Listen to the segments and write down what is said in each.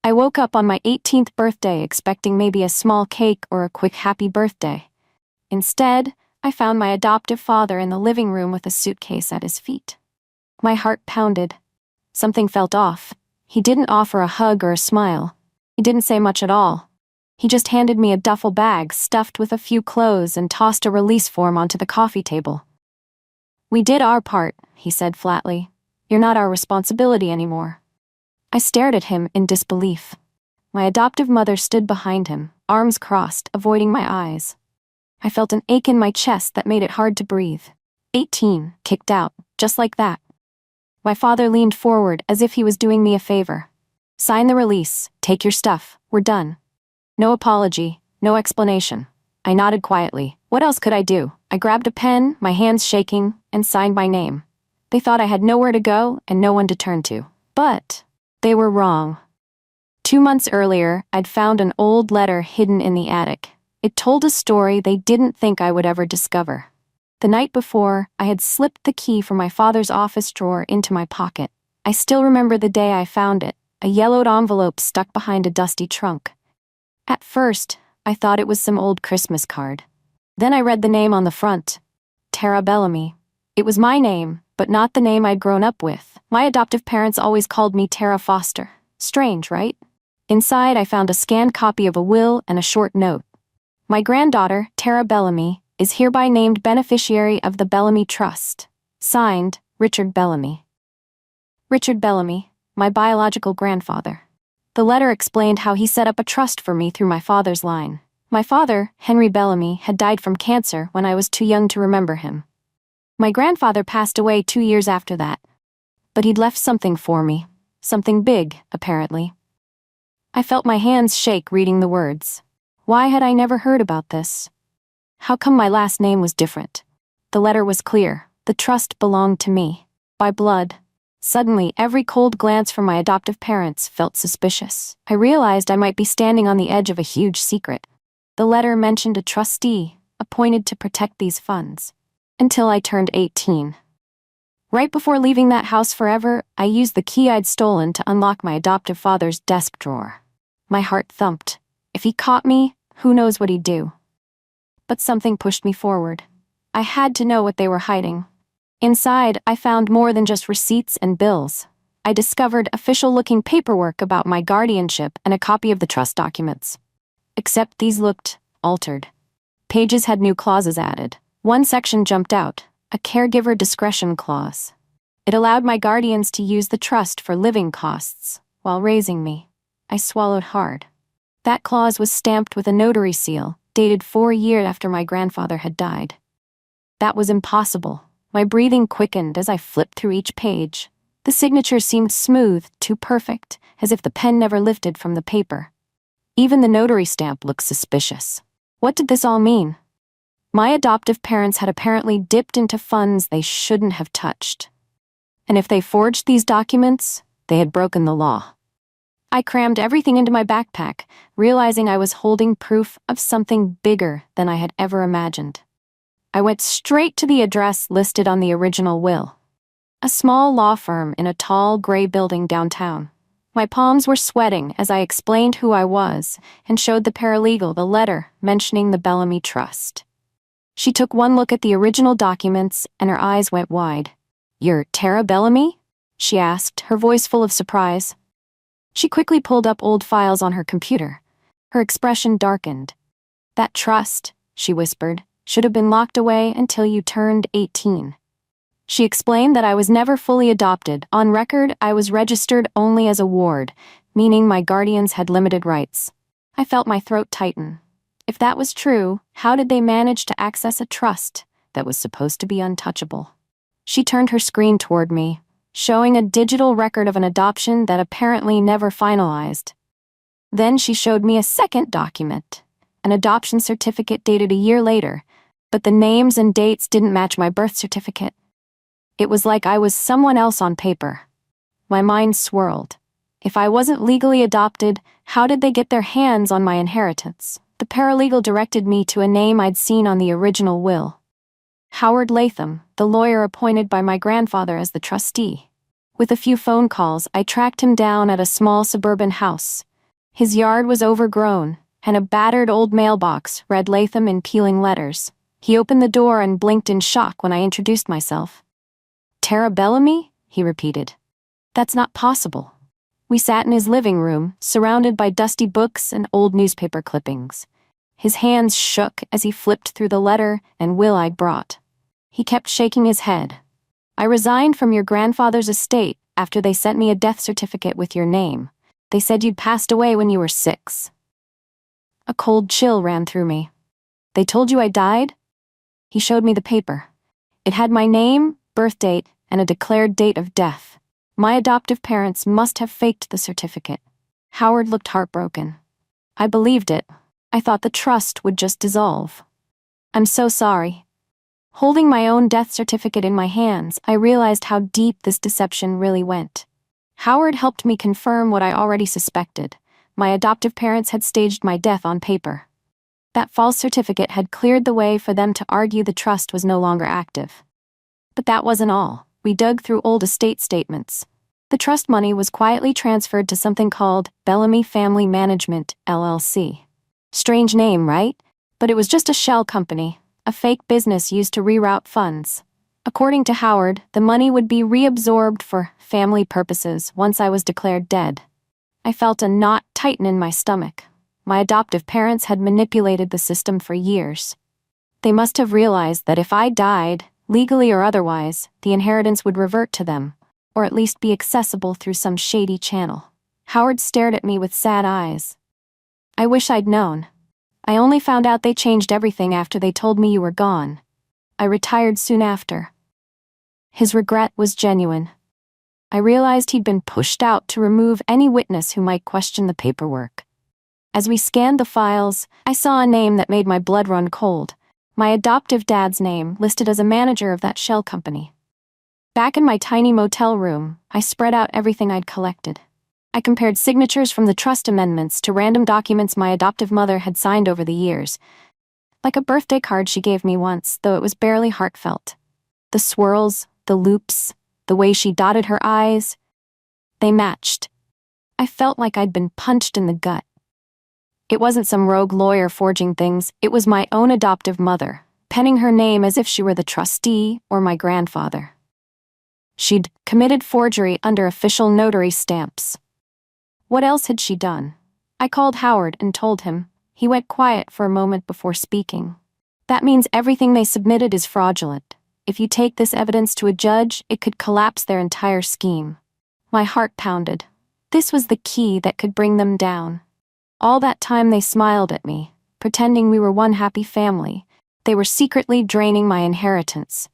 I woke up on my 18th birthday expecting maybe a small cake or a quick happy birthday. Instead, I found my adoptive father in the living room with a suitcase at his feet. My heart pounded. Something felt off. He didn't offer a hug or a smile. He didn't say much at all. He just handed me a duffel bag stuffed with a few clothes and tossed a release form onto the coffee table. "We did our part," he said flatly. "You're not our responsibility anymore." I stared at him in disbelief. My adoptive mother stood behind him, arms crossed, avoiding my eyes. I felt an ache in my chest that made it hard to breathe. 18, kicked out, just like that. My father leaned forward as if he was doing me a favor. "Sign the release, take your stuff, we're done." No apology, no explanation. I nodded quietly. What else could I do? I grabbed a pen, my hands shaking, and signed my name. They thought I had nowhere to go and no one to turn to. But they were wrong. 2 months earlier, I'd found an old letter hidden in the attic. It told a story they didn't think I would ever discover. The night before, I had slipped the key from my father's office drawer into my pocket. I still remember the day I found it, a yellowed envelope stuck behind a dusty trunk. At first, I thought it was some old Christmas card. Then I read the name on the front. Tara Bellamy. It was my name, but not the name I'd grown up with. My adoptive parents always called me Tara Foster. Strange, right? Inside, I found a scanned copy of a will and a short note. "My granddaughter, Tara Bellamy, is hereby named beneficiary of the Bellamy Trust. Signed, Richard Bellamy." Richard Bellamy, my biological grandfather. The letter explained how he set up a trust for me through my father's line. My father, Henry Bellamy, had died from cancer when I was too young to remember him. My grandfather passed away 2 years after that. But he'd left something for me. Something big, apparently. I felt my hands shake reading the words. Why had I never heard about this? How come my last name was different? The letter was clear. The trust belonged to me. By blood. Suddenly, every cold glance from my adoptive parents felt suspicious. I realized I might be standing on the edge of a huge secret. The letter mentioned a trustee, appointed to protect these funds. Until I turned 18. Right before leaving that house forever, I used the key I'd stolen to unlock my adoptive father's desk drawer. My heart thumped. If he caught me, who knows what he'd do. But something pushed me forward. I had to know what they were hiding. Inside, I found more than just receipts and bills. I discovered official-looking paperwork about my guardianship and a copy of the trust documents. Except these looked altered. Pages had new clauses added. One section jumped out, a caregiver discretion clause. It allowed my guardians to use the trust for living costs while raising me. I swallowed hard. That clause was stamped with a notary seal, dated 4 years after my grandfather had died. That was impossible. My breathing quickened as I flipped through each page. The signature seemed smooth, too perfect, as if the pen never lifted from the paper. Even the notary stamp looked suspicious. What did this all mean? My adoptive parents had apparently dipped into funds they shouldn't have touched. And if they forged these documents, they had broken the law. I crammed everything into my backpack, realizing I was holding proof of something bigger than I had ever imagined. I went straight to the address listed on the original will. A small law firm in a tall, gray building downtown. My palms were sweating as I explained who I was and showed the paralegal the letter mentioning the Bellamy Trust. She took one look at the original documents and her eyes went wide. "You're Tara Bellamy?" she asked, her voice full of surprise. She quickly pulled up old files on her computer. Her expression darkened. "That trust," she whispered, "should have been locked away until you turned 18. She explained that I was never fully adopted. On record, I was registered only as a ward, meaning my guardians had limited rights. I felt my throat tighten. If that was true, how did they manage to access a trust that was supposed to be untouchable? She turned her screen toward me, showing a digital record of an adoption that apparently never finalized. Then she showed me a second document, an adoption certificate dated a year later, but the names and dates didn't match my birth certificate. It was like I was someone else on paper. My mind swirled. If I wasn't legally adopted, how did they get their hands on my inheritance? The paralegal directed me to a name I'd seen on the original will. Howard Latham, the lawyer appointed by my grandfather as the trustee. With a few phone calls, I tracked him down at a small suburban house, His yard was overgrown, and a battered old mailbox read Latham in peeling letters. He opened the door and blinked in shock when I introduced myself. "Tara Bellamy?" he repeated. "That's not possible." We sat in his living room, surrounded by dusty books and old newspaper clippings. His hands shook as he flipped through the letter and will I'd brought. He kept shaking his head. "I resigned from your grandfather's estate after they sent me a death certificate with your name. They said you'd passed away when you were 6. A cold chill ran through me. "They told you I died?" He showed me the paper. It had my name, birth date, and a declared date of death. My adoptive parents must have faked the certificate. Howard looked heartbroken. I believed it. I thought the trust would just dissolve. "I'm so sorry." Holding my own death certificate in my hands, I realized how deep this deception really went. Howard helped me confirm what I already suspected. My adoptive parents had staged my death on paper. That false certificate had cleared the way for them to argue the trust was no longer active. But that wasn't all. We dug through old estate statements. The trust money was quietly transferred to something called Bellamy Family Management, LLC. Strange name, right? But it was just a shell company, a fake business used to reroute funds. According to Howard, the money would be reabsorbed for family purposes once I was declared dead. I felt a knot tighten in my stomach. My adoptive parents had manipulated the system for years. They must have realized that if I died, legally or otherwise, the inheritance would revert to them, or at least be accessible through some shady channel. Howard stared at me with sad eyes. "I wish I'd known. I only found out they changed everything after they told me you were gone. I retired soon after." His regret was genuine. I realized he'd been pushed out to remove any witness who might question the paperwork. As we scanned the files, I saw a name that made my blood run cold. My adoptive dad's name, listed as a manager of that shell company. Back in my tiny motel room, I spread out everything I'd collected. I compared signatures from the trust amendments to random documents my adoptive mother had signed over the years. Like a birthday card she gave me once, though it was barely heartfelt. The swirls, the loops, the way she dotted her I's, they matched. I felt like I'd been punched in the gut. It wasn't some rogue lawyer forging things, it was my own adoptive mother, penning her name as if she were the trustee or my grandfather. She'd committed forgery under official notary stamps. What else had she done? I called Howard and told him. He went quiet for a moment before speaking. "That means everything they submitted is fraudulent. If you take this evidence to a judge, it could collapse their entire scheme." My heart pounded. This was the key that could bring them down. All that time they smiled at me, pretending we were one happy family. They were secretly draining my inheritance.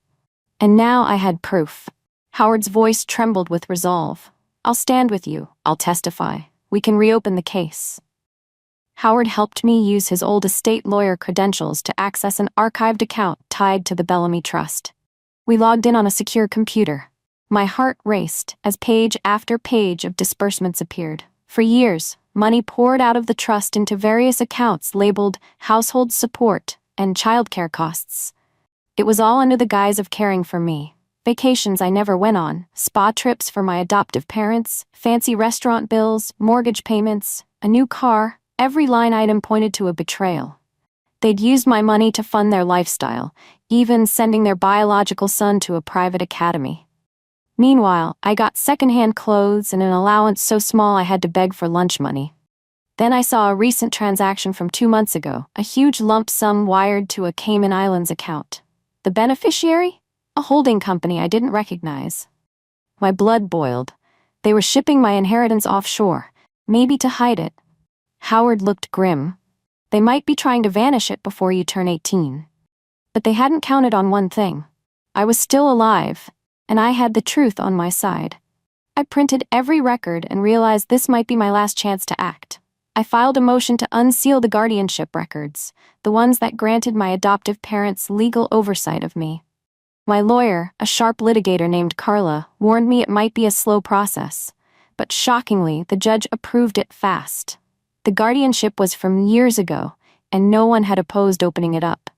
And now I had proof. Howard's voice trembled with resolve. "I'll stand with you. I'll testify. We can reopen the case." Howard helped me use his old estate lawyer credentials to access an archived account tied to the Bellamy Trust. We logged in on a secure computer. My heart raced as page after page of disbursements appeared. For years, money poured out of the trust into various accounts labeled household support and childcare costs. It was all under the guise of caring for me. Vacations I never went on, spa trips for my adoptive parents, fancy restaurant bills, mortgage payments, a new car, every line item pointed to a betrayal. They'd used my money to fund their lifestyle, even sending their biological son to a private academy. Meanwhile, I got secondhand clothes and an allowance so small I had to beg for lunch money. Then I saw a recent transaction from 2 months ago, a huge lump sum wired to a Cayman Islands account. The beneficiary? A holding company I didn't recognize. My blood boiled. They were shipping my inheritance offshore, maybe to hide it. Howard looked grim. They might be trying to vanish it before you turn 18. But they hadn't counted on one thing. I was still alive, and I had the truth on my side. I printed every record and realized this might be my last chance to act. I filed a motion to unseal the guardianship records, the ones that granted my adoptive parents legal oversight of me. My lawyer, a sharp litigator named Carla, warned me it might be a slow process, but shockingly, the judge approved it fast. The guardianship was from years ago, and no one had opposed opening it up.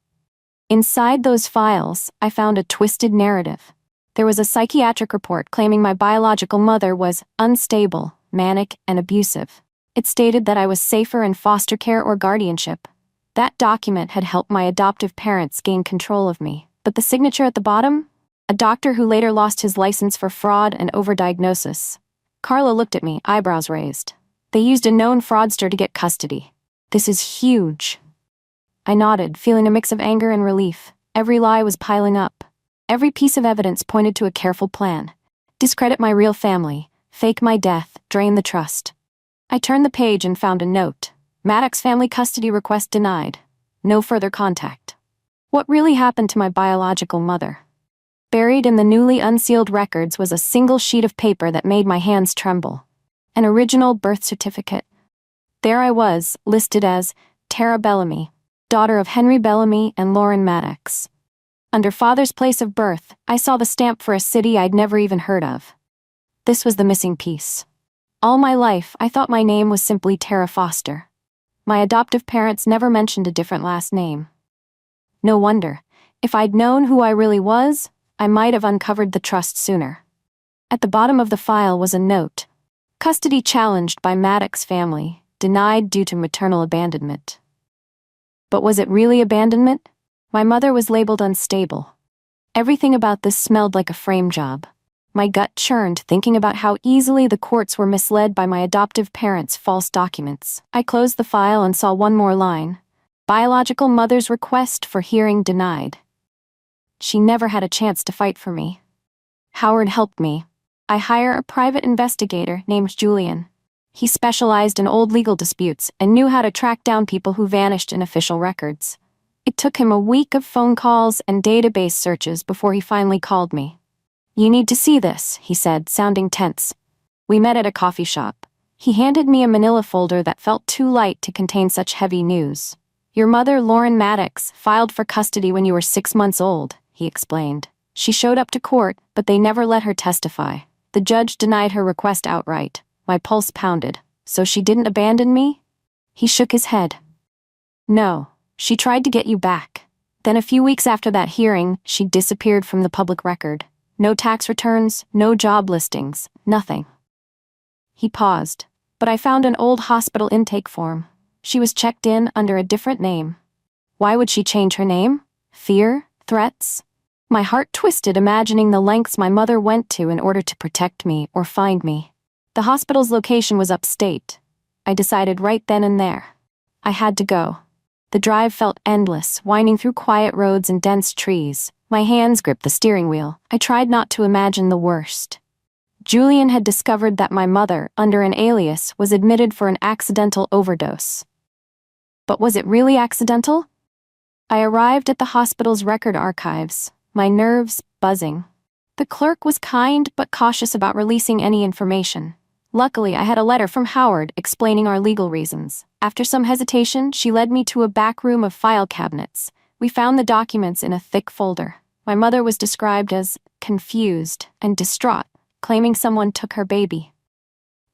Inside those files, I found a twisted narrative. There was a psychiatric report claiming my biological mother was unstable, manic, and abusive. It stated that I was safer in foster care or guardianship. That document had helped my adoptive parents gain control of me, but the signature at the bottom? A doctor who later lost his license for fraud and overdiagnosis. Carla looked at me, eyebrows raised. They used a known fraudster to get custody. This is huge. I nodded, feeling a mix of anger and relief. Every lie was piling up. Every piece of evidence pointed to a careful plan. Discredit my real family, fake my death, drain the trust. I turned the page and found a note. Maddox family custody request denied. No further contact. What really happened to my biological mother? Buried in the newly unsealed records was a single sheet of paper that made my hands tremble. An original birth certificate. There I was, listed as Tara Bellamy, daughter of Henry Bellamy and Lauren Maddox. Under father's place of birth, I saw the stamp for a city I'd never even heard of. This was the missing piece. All my life, I thought my name was simply Tara Foster. My adoptive parents never mentioned a different last name. No wonder. If I'd known who I really was, I might have uncovered the trust sooner. At the bottom of the file was a note. Custody challenged by Maddox family, denied due to maternal abandonment. But was it really abandonment? My mother was labeled unstable. Everything about this smelled like a frame job. My gut churned thinking about how easily the courts were misled by my adoptive parents' false documents. I closed the file and saw one more line. Biological mother's request for hearing denied. She never had a chance to fight for me. Howard helped me. I hired a private investigator named Julian. He specialized in old legal disputes and knew how to track down people who vanished in official records. It took him a week of phone calls and database searches before he finally called me. "You need to see this," he said, sounding tense. We met at a coffee shop. He handed me a manila folder that felt too light to contain such heavy news. "Your mother, Lauren Maddox, filed for custody when you were 6 months old," he explained. "She showed up to court, but they never let her testify. The judge denied her request outright." My pulse pounded. "So she didn't abandon me?" He shook his head. "No, she tried to get you back. Then a few weeks after that hearing, she disappeared from the public record. No tax returns, no job listings, nothing." He paused. "But I found an old hospital intake form. She was checked in under a different name." Why would she change her name? Fear? Threats? My heart twisted imagining the lengths my mother went to in order to protect me or find me. The hospital's location was upstate. I decided right then and there. I had to go. The drive felt endless, winding through quiet roads and dense trees. My hands gripped the steering wheel. I tried not to imagine the worst. Julian had discovered that my mother, under an alias, was admitted for an accidental overdose. But was it really accidental? I arrived at the hospital's record archives, my nerves buzzing. The clerk was kind but cautious about releasing any information. Luckily, I had a letter from Howard explaining our legal reasons. After some hesitation, she led me to a back room of file cabinets. We found the documents in a thick folder. My mother was described as confused and distraught, claiming someone took her baby.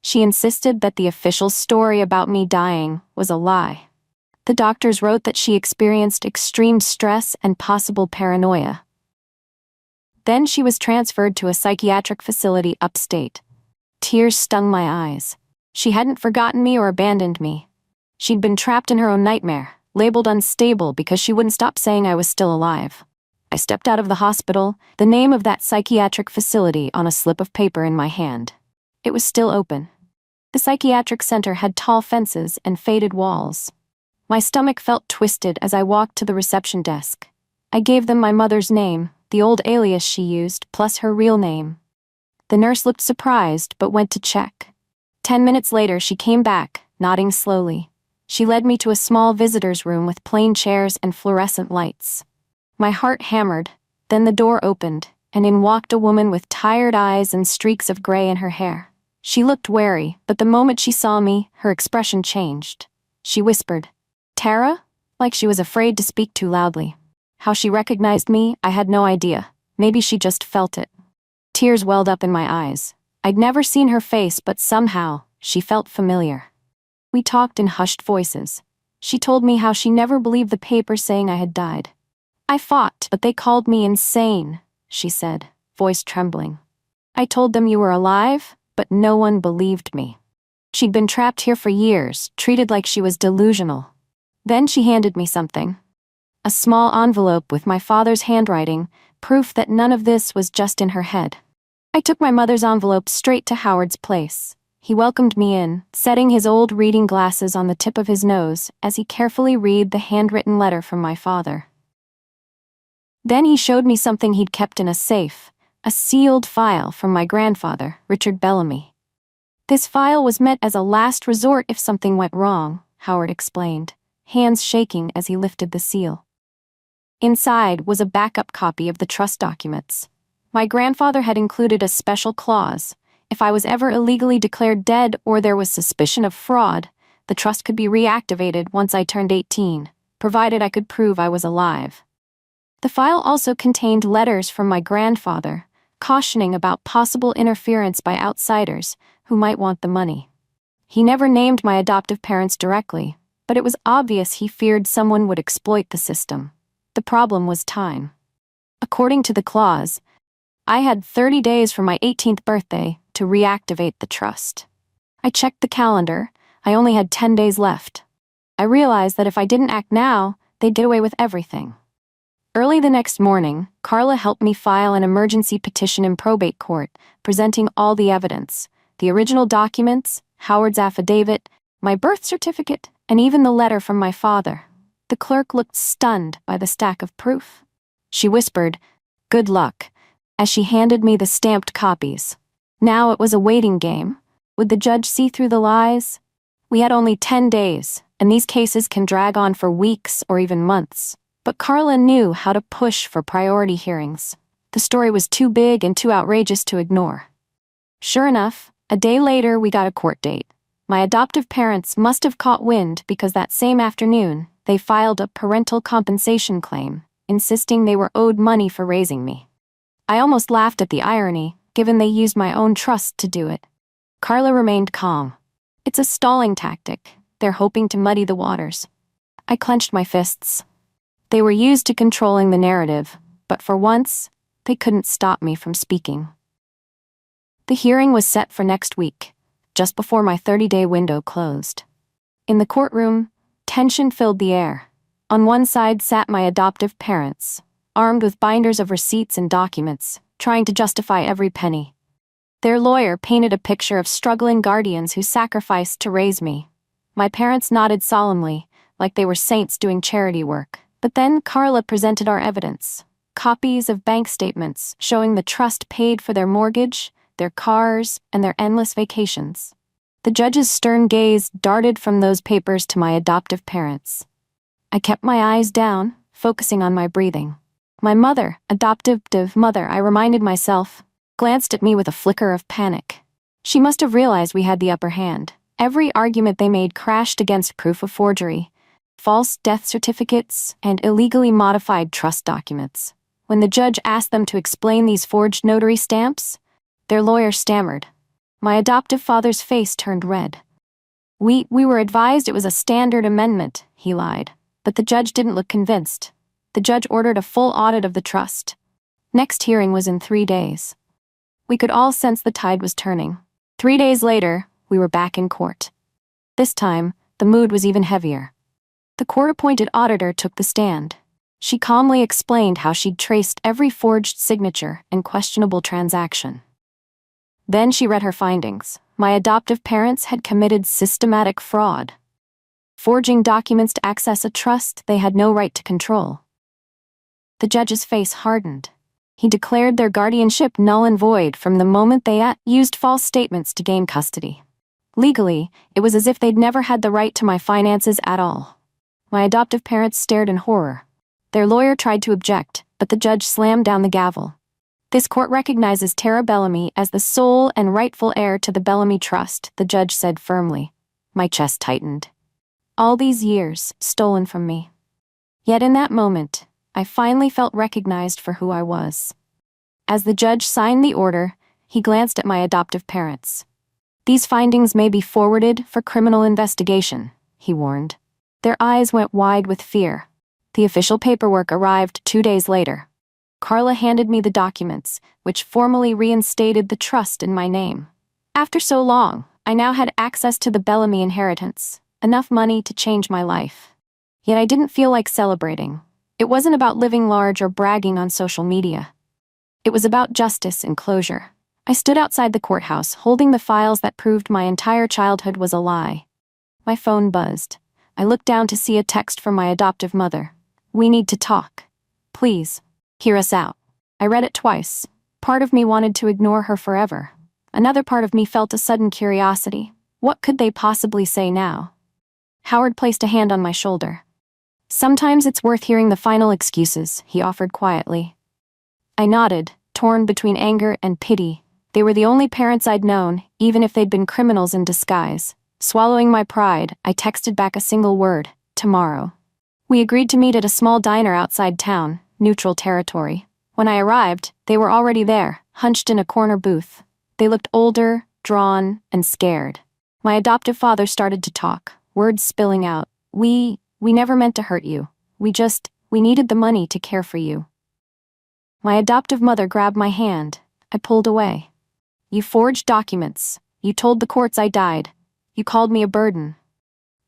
She insisted that the official story about me dying was a lie. The doctors wrote that she experienced extreme stress and possible paranoia. Then she was transferred to a psychiatric facility upstate. Tears stung my eyes. She hadn't forgotten me or abandoned me. She'd been trapped in her own nightmare, labeled unstable because she wouldn't stop saying I was still alive. I stepped out of the hospital, the name of that psychiatric facility on a slip of paper in my hand. It was still open. The psychiatric center had tall fences and faded walls. My stomach felt twisted as I walked to the reception desk. I gave them my mother's name, the old alias she used, plus her real name. The nurse looked surprised, but went to check. 10 minutes later, she came back, nodding slowly. She led me to a small visitor's room with plain chairs and fluorescent lights. My heart hammered. Then the door opened, and in walked a woman with tired eyes and streaks of gray in her hair. She looked wary, but the moment she saw me, her expression changed. She whispered, "Tara?" like she was afraid to speak too loudly. How she recognized me, I had no idea. Maybe she just felt it. Tears welled up in my eyes. I'd never seen her face, but somehow, she felt familiar. We talked in hushed voices. She told me how she never believed the paper saying I had died. "I fought, but they called me insane," she said, voice trembling. "I told them you were alive, but no one believed me." She'd been trapped here for years, treated like she was delusional. Then she handed me something. A small envelope with my father's handwriting, proof that none of this was just in her head. I took my mother's envelope straight to Howard's place. He welcomed me in, setting his old reading glasses on the tip of his nose as he carefully read the handwritten letter from my father. Then he showed me something he'd kept in a safe, a sealed file from my grandfather, Richard Bellamy. This file was meant as a last resort if something went wrong, Howard explained, hands shaking as he lifted the seal. Inside was a backup copy of the trust documents. My grandfather had included a special clause. If I was ever illegally declared dead or there was suspicion of fraud, the trust could be reactivated once I turned 18, provided I could prove I was alive. The file also contained letters from my grandfather, cautioning about possible interference by outsiders who might want the money. He never named my adoptive parents directly, but it was obvious he feared someone would exploit the system. The problem was time. According to the clause, I had 30 days from my 18th birthday to reactivate the trust. I checked the calendar. I only had 10 days left. I realized that if I didn't act now, they'd get away with everything. Early the next morning, Carla helped me file an emergency petition in probate court, presenting all the evidence, the original documents, Howard's affidavit, my birth certificate, and even the letter from my father. The clerk looked stunned by the stack of proof. She whispered, "Good luck," as she handed me the stamped copies. Now it was a waiting game. Would the judge see through the lies? We had only 10 days, and these cases can drag on for weeks or even months. But Carla knew how to push for priority hearings. The story was too big and too outrageous to ignore. Sure enough, a day later we got a court date. My adoptive parents must have caught wind because that same afternoon, they filed a parental compensation claim, insisting they were owed money for raising me. I almost laughed at the irony, given they used my own trust to do it. Carla remained calm. It's a stalling tactic. They're hoping to muddy the waters. I clenched my fists. They were used to controlling the narrative, but for once, they couldn't stop me from speaking. The hearing was set for next week, just before my 30-day window closed. In the courtroom, tension filled the air. On one side sat my adoptive parents, armed with binders of receipts and documents, trying to justify every penny. Their lawyer painted a picture of struggling guardians who sacrificed to raise me. My parents nodded solemnly, like they were saints doing charity work. But then Carla presented our evidence. Copies of bank statements showing the trust paid for their mortgage, their cars, and their endless vacations. The judge's stern gaze darted from those papers to my adoptive parents. I kept my eyes down, focusing on my breathing. My mother, adoptive mother, I reminded myself, glanced at me with a flicker of panic. She must have realized we had the upper hand. Every argument they made crashed against proof of forgery, false death certificates, and illegally modified trust documents. When the judge asked them to explain these forged notary stamps, their lawyer stammered. My adoptive father's face turned red. We were advised it was a standard amendment," he lied. But the judge didn't look convinced. The judge ordered a full audit of the trust. Next hearing was in 3 days. We could all sense the tide was turning. 3 days later, we were back in court. This time, the mood was even heavier. The court-appointed auditor took the stand. She calmly explained how she'd traced every forged signature and questionable transaction. Then she read her findings. My adoptive parents had committed systematic fraud, forging documents to access a trust they had no right to control. The judge's face hardened. He declared their guardianship null and void from the moment they used false statements to gain custody. Legally, it was as if they'd never had the right to my finances at all. My adoptive parents stared in horror. Their lawyer tried to object, but the judge slammed down the gavel. "This court recognizes Tara Bellamy as the sole and rightful heir to the Bellamy Trust," the judge said firmly. My chest tightened. All these years stolen from me. Yet in that moment, I finally felt recognized for who I was. As the judge signed the order, he glanced at my adoptive parents. "These findings may be forwarded for criminal investigation," he warned. Their eyes went wide with fear. The official paperwork arrived 2 days later. Carla handed me the documents, which formally reinstated the trust in my name. After so long, I now had access to the Bellamy inheritance, enough money to change my life. Yet I didn't feel like celebrating. It wasn't about living large or bragging on social media. It was about justice and closure. I stood outside the courthouse, holding the files that proved my entire childhood was a lie. My phone buzzed. I looked down to see a text from my adoptive mother. "We need to talk. Please, hear us out." I read it twice. Part of me wanted to ignore her forever. Another part of me felt a sudden curiosity. What could they possibly say now? Howard placed a hand on my shoulder. "Sometimes it's worth hearing the final excuses," he offered quietly. I nodded, torn between anger and pity. They were the only parents I'd known, even if they'd been criminals in disguise. Swallowing my pride, I texted back a single word: tomorrow. We agreed to meet at a small diner outside town, neutral territory. When I arrived, they were already there, hunched in a corner booth. They looked older, drawn, and scared. My adoptive father started to talk, words spilling out. We never meant to hurt you. We needed the money to care for you." My adoptive mother grabbed my hand. I pulled away. "You forged documents. You told the courts I died. You called me a burden."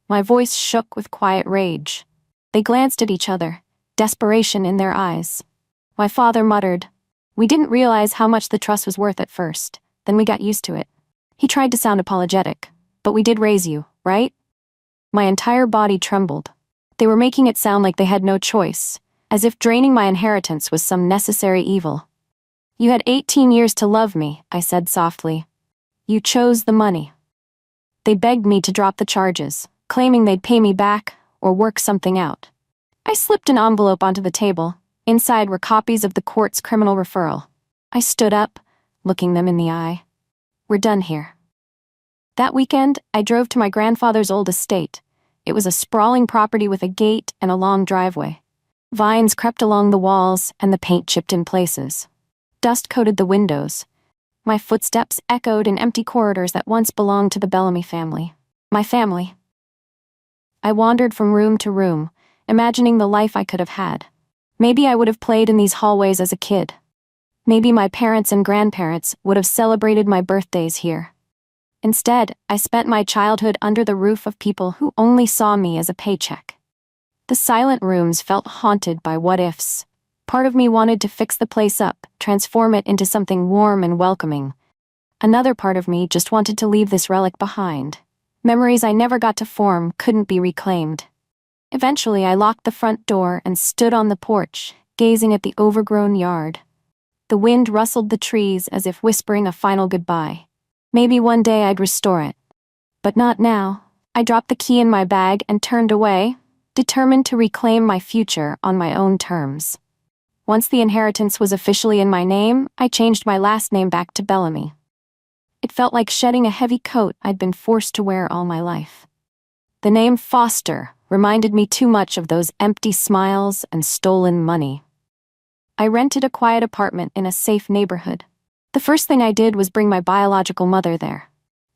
My voice shook with quiet rage. They glanced at each other, desperation in their eyes. My father muttered, "We didn't realize how much the trust was worth at first. Then we got used to it." He tried to sound apologetic. "But we did raise you, right?" My entire body trembled. They were making it sound like they had no choice, as if draining my inheritance was some necessary evil. "You had 18 years to love me," I said softly. "You chose the money." They begged me to drop the charges, claiming they'd pay me back or work something out. I slipped an envelope onto the table. Inside were copies of the court's criminal referral. I stood up, looking them in the eye. "We're done here." That weekend, I drove to my grandfather's old estate. It was a sprawling property with a gate and a long driveway. Vines crept along the walls and the paint chipped in places. Dust coated the windows. My footsteps echoed in empty corridors that once belonged to the Bellamy family. My family. I wandered from room to room, imagining the life I could have had. Maybe I would have played in these hallways as a kid. Maybe my parents and grandparents would have celebrated my birthdays here. Instead, I spent my childhood under the roof of people who only saw me as a paycheck. The silent rooms felt haunted by what-ifs. Part of me wanted to fix the place up, transform it into something warm and welcoming. Another part of me just wanted to leave this relic behind. Memories I never got to form couldn't be reclaimed. Eventually, I locked the front door and stood on the porch, gazing at the overgrown yard. The wind rustled the trees as if whispering a final goodbye. Maybe one day I'd restore it. But not now. I dropped the key in my bag and turned away, determined to reclaim my future on my own terms. Once the inheritance was officially in my name, I changed my last name back to Bellamy. It felt like shedding a heavy coat I'd been forced to wear all my life. The name Foster reminded me too much of those empty smiles and stolen money. I rented a quiet apartment in a safe neighborhood. The first thing I did was bring my biological mother there.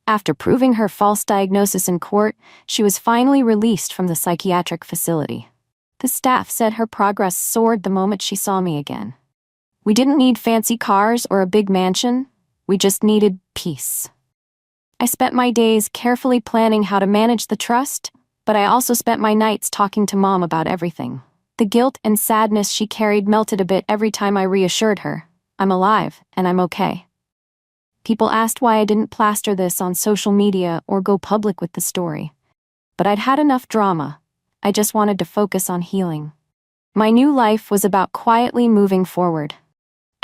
After proving her false diagnosis in court, she was finally released from the psychiatric facility. The staff said her progress soared the moment she saw me again. We didn't need fancy cars or a big mansion. We just needed peace. I spent my days carefully planning how to manage the trust, but I also spent my nights talking to Mom about everything. The guilt and sadness she carried melted a bit every time I reassured her, "I'm alive and I'm okay." People asked why I didn't plaster this on social media or go public with the story. But I'd had enough drama. I just wanted to focus on healing. My new life was about quietly moving forward.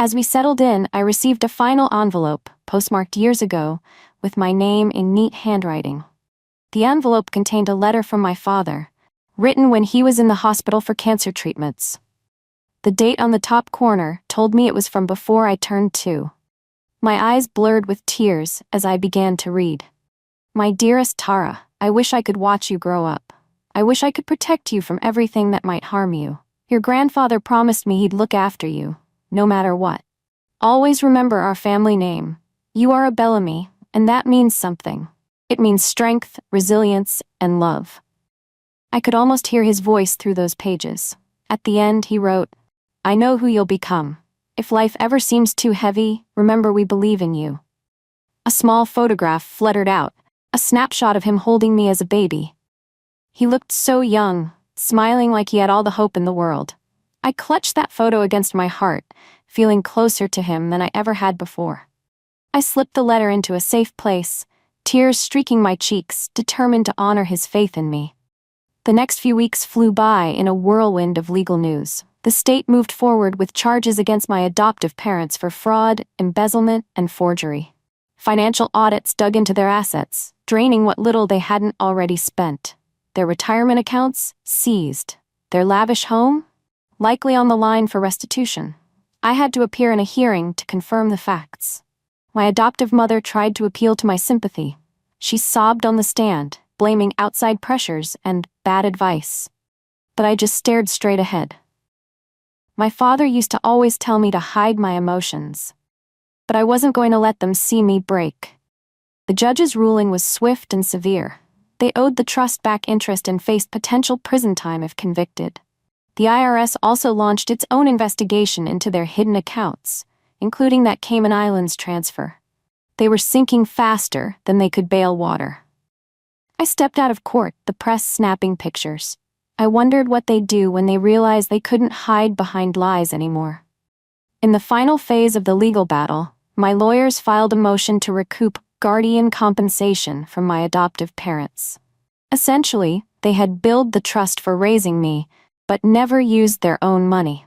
As we settled in, I received a final envelope, postmarked years ago, with my name in neat handwriting. The envelope contained a letter from my father, written when he was in the hospital for cancer treatments. The date on the top corner told me it was from before I turned 2. My eyes blurred with tears as I began to read. "My dearest Tara, I wish I could watch you grow up. I wish I could protect you from everything that might harm you. Your grandfather promised me he'd look after you, no matter what. Always remember our family name. You are a Bellamy, and that means something. It means strength, resilience, and love." I could almost hear his voice through those pages. At the end, he wrote, "I know who you'll become. If life ever seems too heavy, remember we believe in you." A small photograph fluttered out, A snapshot of him holding me as a baby. He looked so young, smiling like he had all the hope in the world. I clutched that photo against my heart, feeling closer to him than I ever had before. I slipped the letter into a safe place, tears streaking my cheeks, determined to honor his faith in me. The next few weeks flew by in a whirlwind of legal news. The state moved forward with charges against my adoptive parents for fraud, embezzlement, and forgery. Financial audits dug into their assets, draining what little they hadn't already spent. Their retirement accounts seized. Their lavish home likely on the line for restitution. I had to appear in a hearing to confirm the facts. My adoptive mother tried to appeal to my sympathy. She sobbed on the stand, blaming outside pressures and bad advice. But I just stared straight ahead. My father used to always tell me to hide my emotions. But I wasn't going to let them see me break. The judge's ruling was swift and severe. They owed the trust back interest and faced potential prison time if convicted. The IRS also launched its own investigation into their hidden accounts, including that Cayman Islands transfer. They were sinking faster than they could bail water. I stepped out of court, the press snapping pictures. I wondered what they'd do when they realized they couldn't hide behind lies anymore. In the final phase of the legal battle, my lawyers filed a motion to recoup guardian compensation from my adoptive parents. Essentially, they had billed the trust for raising me, but never used their own money.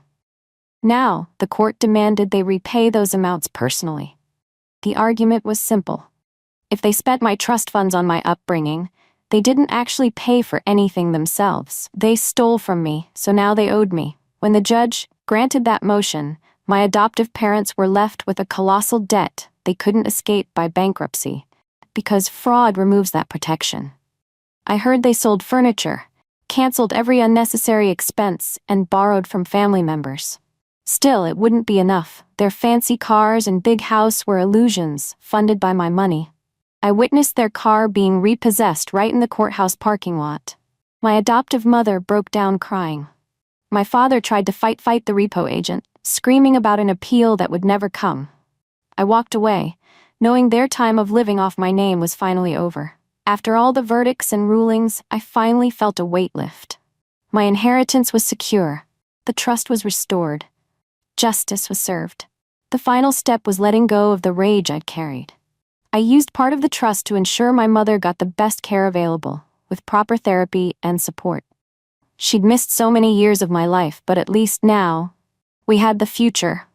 Now, the court demanded they repay those amounts personally. The argument was simple. If they spent my trust funds on my upbringing, they didn't actually pay for anything themselves. They stole from me, so now they owed me. When the judge granted that motion, my adoptive parents were left with a colossal debt they couldn't escape by bankruptcy, because fraud removes that protection. I heard they sold furniture, canceled every unnecessary expense, and borrowed from family members. Still, it wouldn't be enough. Their fancy cars and big house were illusions, funded by my money. I witnessed their car being repossessed right in the courthouse parking lot. My adoptive mother broke down crying. My father tried to fight the repo agent, screaming about an appeal that would never come. I walked away, knowing their time of living off my name was finally over. After all the verdicts and rulings, I finally felt a weight lift. My inheritance was secure. The trust was restored. Justice was served. The final step was letting go of the rage I'd carried. I used part of the trust to ensure my mother got the best care available, with proper therapy and support. She'd missed so many years of my life, but at least now, we had the future.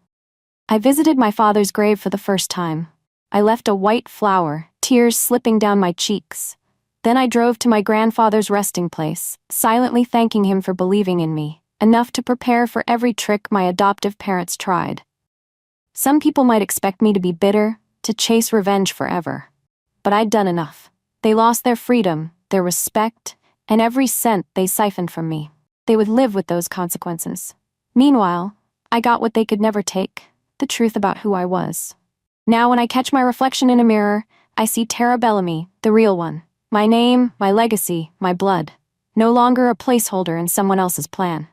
I visited my father's grave for the first time. I left a white flower, tears slipping down my cheeks. Then I drove to my grandfather's resting place, silently thanking him for believing in me, enough to prepare for every trick my adoptive parents tried. Some people might expect me to be bitter, to chase revenge forever. But I'd done enough. They lost their freedom, their respect, and every cent they siphoned from me. They would live with those consequences. Meanwhile, I got what they could never take, the truth about who I was. Now when I catch my reflection in a mirror, I see Tara Bellamy, the real one. My name, my legacy, my blood. No longer a placeholder in someone else's plan.